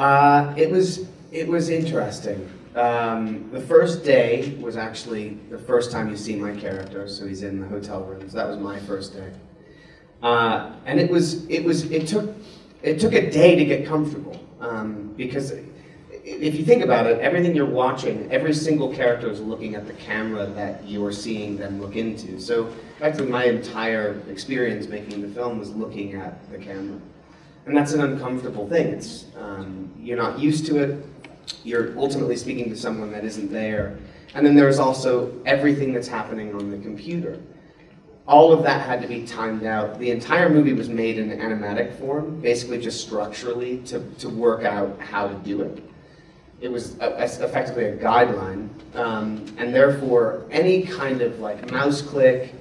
It was interesting. The first day was actually the first time you see my character, so he's in the hotel room. So that was my first day, and it took a day to get comfortable because if you think about it, everything you're watching, every single character is looking at the camera that you're seeing them look into. So actually, my entire experience making the film was looking at the camera. And that's an uncomfortable thing. It's, you're not used to it. You're ultimately speaking to someone that isn't there. And then there's also everything that's happening on the computer. All of that had to be timed out. The entire movie was made in animatic form, basically just structurally to work out how to do it. It was effectively a guideline. And therefore, any kind of like mouse click,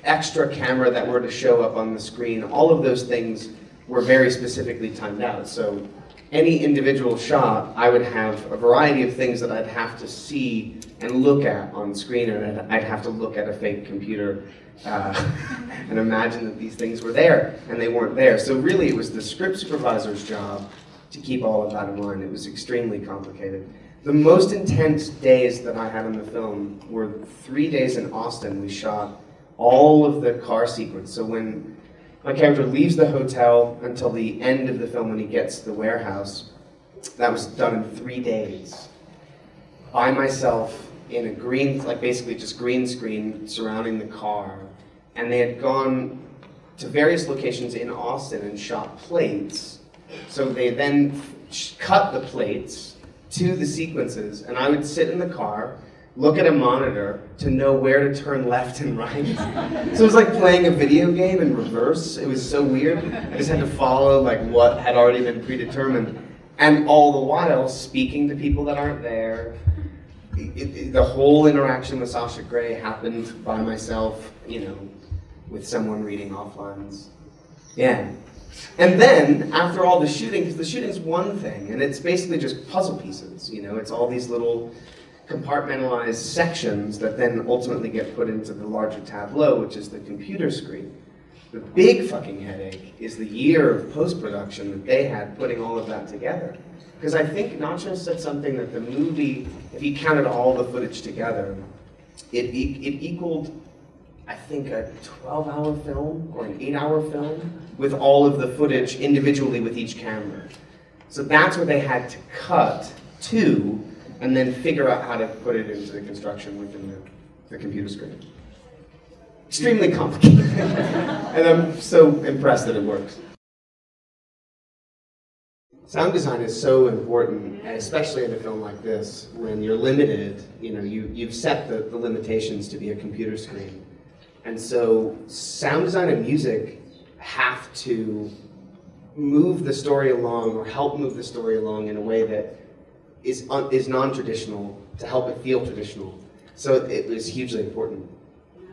extra camera that were to show up on the screen, all of those things were very specifically timed out. So any individual shot, I would have a variety of things that I'd have to see and look at on screen, and I'd have to look at a fake computer and imagine that these things were there, and they weren't there. So really it was the script supervisor's job to keep all of that in mind. It was extremely complicated. The most intense days that I had on the film were 3 days in Austin. We shot all of the car sequence. So when my character leaves the hotel until the end of the film when he gets to the warehouse, that was done in 3 days. By myself in a green, like basically just green screen surrounding the car. And they had gone to various locations in Austin and shot plates. So they then cut the plates to the sequences, and I would sit in the car, look at a monitor to know where to turn left and right. So it was like playing a video game in reverse. It was so weird. I just had to follow like what had already been predetermined, and all the while speaking to people that aren't there. The whole interaction with Sasha Grey happened by myself, you know, with someone reading off lines. Yeah. And then, after all the shooting, because the shooting's one thing, and it's basically just puzzle pieces, you know, it's all these little compartmentalized sections that then ultimately get put into the larger tableau, which is the computer screen. The big fucking headache is the year of post-production that they had putting all of that together. Because I think Nacho said something that the movie, if you counted all the footage together, it equaled, I think, a 12-hour film or an 8-hour film with all of the footage individually with each camera. So that's what they had to cut to and then figure out how to put it into the construction within the computer screen. Extremely complicated. And I'm so impressed that it works. Sound design is so important, especially in a film like this, when you're limited, you know, you've set the limitations to be a computer screen. And so sound design and music have to move the story along or help move the story along in a way that is non-traditional to help it feel traditional. So it was hugely important,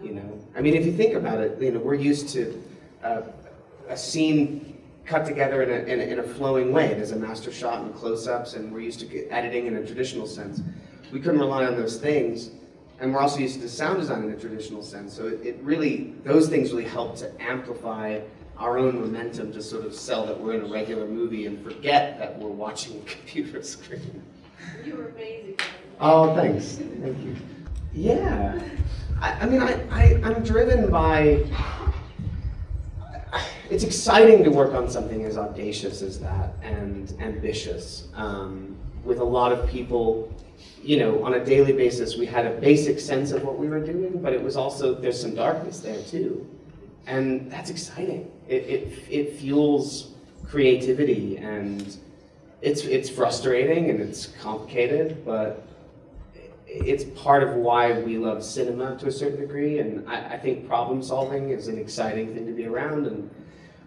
you know. I mean, if you think about it, you know, we're used to a scene cut together in a flowing way. There's a master shot and close-ups, and we're used to editing in a traditional sense. We couldn't rely on those things. And we're also used to sound design in a traditional sense. So it really, those things really help to amplify our own momentum to sort of sell that we're in a regular movie and forget that we're watching a computer screen. You were amazing. Oh, thanks. Thank you. Yeah. I mean, I'm driven by, it's exciting to work on something as audacious as that and ambitious. With a lot of people, you know, on a daily basis, we had a basic sense of what we were doing, but it was also, there's some darkness there too. And that's exciting. It fuels creativity, and it's frustrating and it's complicated, but it's part of why we love cinema to a certain degree, and I think problem solving is an exciting thing to be around, and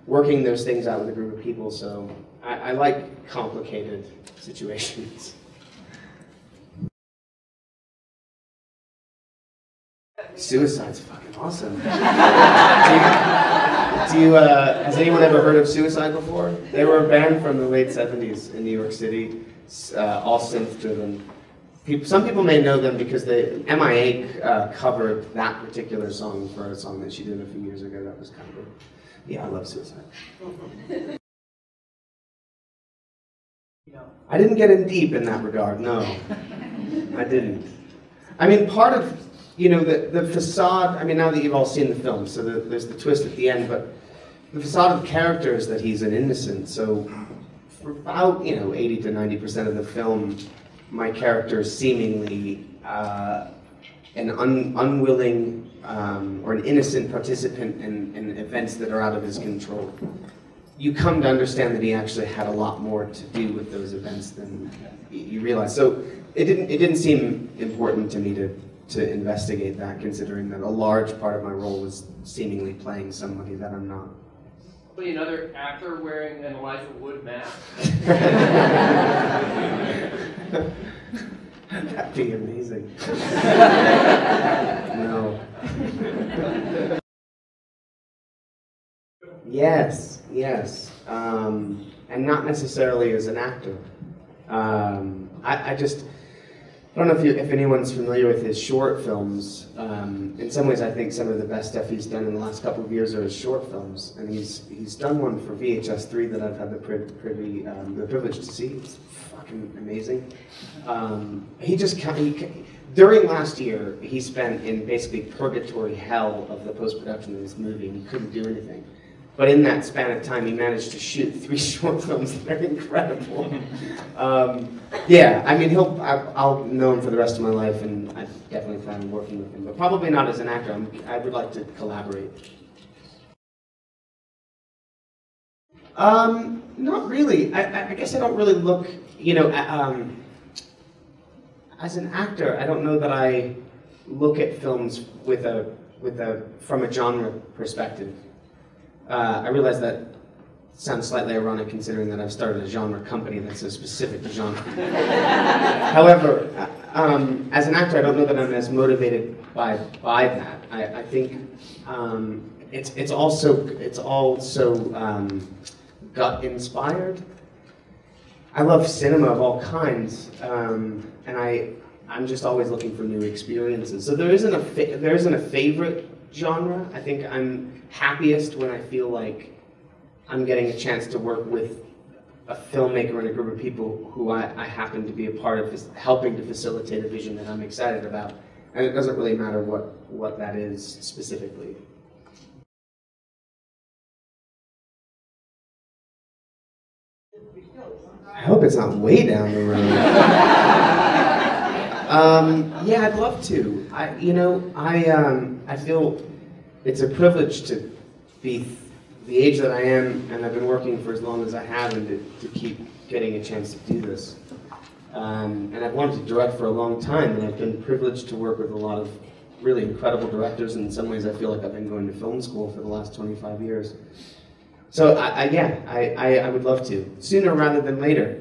working those things out with a group of people, so I like complicated situations. Suicide's fucking awesome. Has anyone ever heard of Suicide before? They were a band from the late 70s in New York City, all synth-driven. Some people may know them because MIA covered that particular song for a song that she did a few years ago. That was kind of, yeah, I love Suicide. I didn't get in deep in that regard, no. I didn't. I mean, part of, you know, the facade, I mean, now that you've all seen the film, so there's the twist at the end, but the facade of the character is that he's an innocent, so for about, you know, 80 to 90% of the film, my character is seemingly an unwilling or an innocent participant in events that are out of his control. You come to understand that he actually had a lot more to do with those events than you realize. So it didn't seem important to me to investigate that, considering that a large part of my role was seemingly playing somebody that I'm not. Probably another actor wearing an Elijah Wood mask. That'd be amazing. No. Yes, yes. And not necessarily as an actor. I don't know if anyone's familiar with his short films. In some ways, I think some of the best stuff he's done in the last couple of years are his short films. And he's done one for VHS3 that I've had the privilege to see. It's fucking amazing. During last year, he spent in basically purgatory hell of the post-production of this movie, and he couldn't do anything. But in that span of time, he managed to shoot 3 short films that are incredible. Yeah, I mean, I'll know him for the rest of my life, and I definitely plan on working with him, but probably not as an actor. I would like to collaborate. Not really. I guess I don't really look, you know, as an actor, I don't know that I look at films from a genre perspective. I realize that sounds slightly ironic considering that I've started a genre company that's so specific to genre. However, as an actor, I don't know that I'm as motivated by that. I think it's all so gut-inspired. I love cinema of all kinds, and I'm just always looking for new experiences. So there isn't a favorite genre. I think I'm happiest when I feel like I'm getting a chance to work with a filmmaker and a group of people who I happen to be a part of, helping to facilitate a vision that I'm excited about. And it doesn't really matter what that is specifically. I hope it's not way down the road. Yeah, I'd love to. I feel it's a privilege to be the age that I am, and I've been working for as long as I have, and to keep getting a chance to do this. And I've wanted to direct for a long time, and I've been privileged to work with a lot of really incredible directors, and in some ways I feel like I've been going to film school for the last 25 years. So I would love to, sooner rather than later.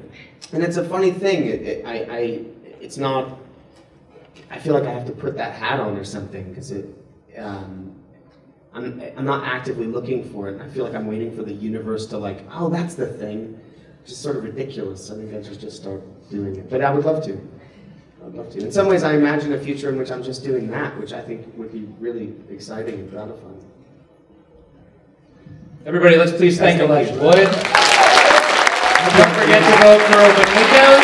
And it's a funny thing, it's not, I feel like I have to put that hat on or something, because I'm not actively looking for it. I feel like I'm waiting for the universe to like, oh, that's the thing. Which is sort of ridiculous. I think I should just start doing it. But I would love to. I'd love to. In some ways, I imagine a future in which I'm just doing that, which I think would be really exciting and gratifying. Everybody, let's please thank Elijah Wood. Don't forget to vote for Open Windows.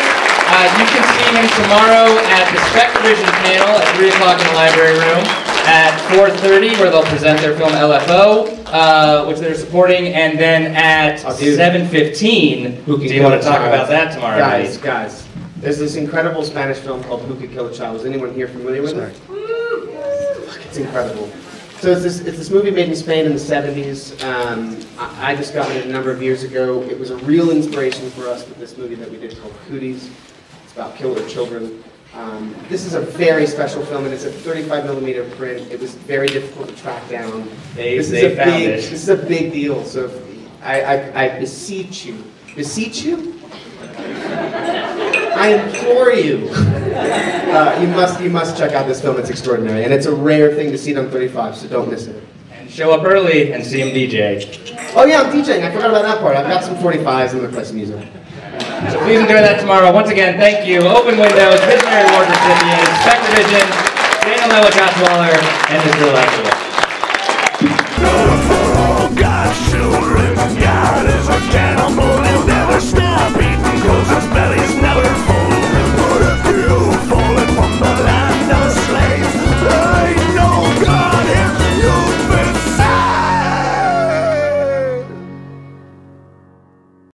You can see him tomorrow at the Spec Division panel at 3 o'clock in the library room, at 4:30, where they'll present their film LFO, which they're supporting, and then at 7:15, do you want to talk about that tomorrow night? Guys, there's this incredible Spanish film called Who Could Kill a Child. Is anyone here familiar with it? Fuck, it's incredible. So it's this movie made in Spain in the 70s. I discovered it a number of years ago. It was a real inspiration for us with this movie that we did called Cooties. It's about killer children. This is a very special film, and it's a 35mm print. It was very difficult to track down. This is a big deal. So I beseech you, I implore you. You must check out this film. It's extraordinary, and it's a rare thing to see it on 35, so don't miss it. And show up early and see him DJ. Oh yeah, I'm DJing. I forgot about that part. I've got some 45s. I'm gonna play some music. So please enjoy that tomorrow. Once again, thank you. Open Windows, Visionary Award recipients, Spec Division, Daniel Mellick-Osweiler, and Mr. Elijah Wood. For all God's children, God is a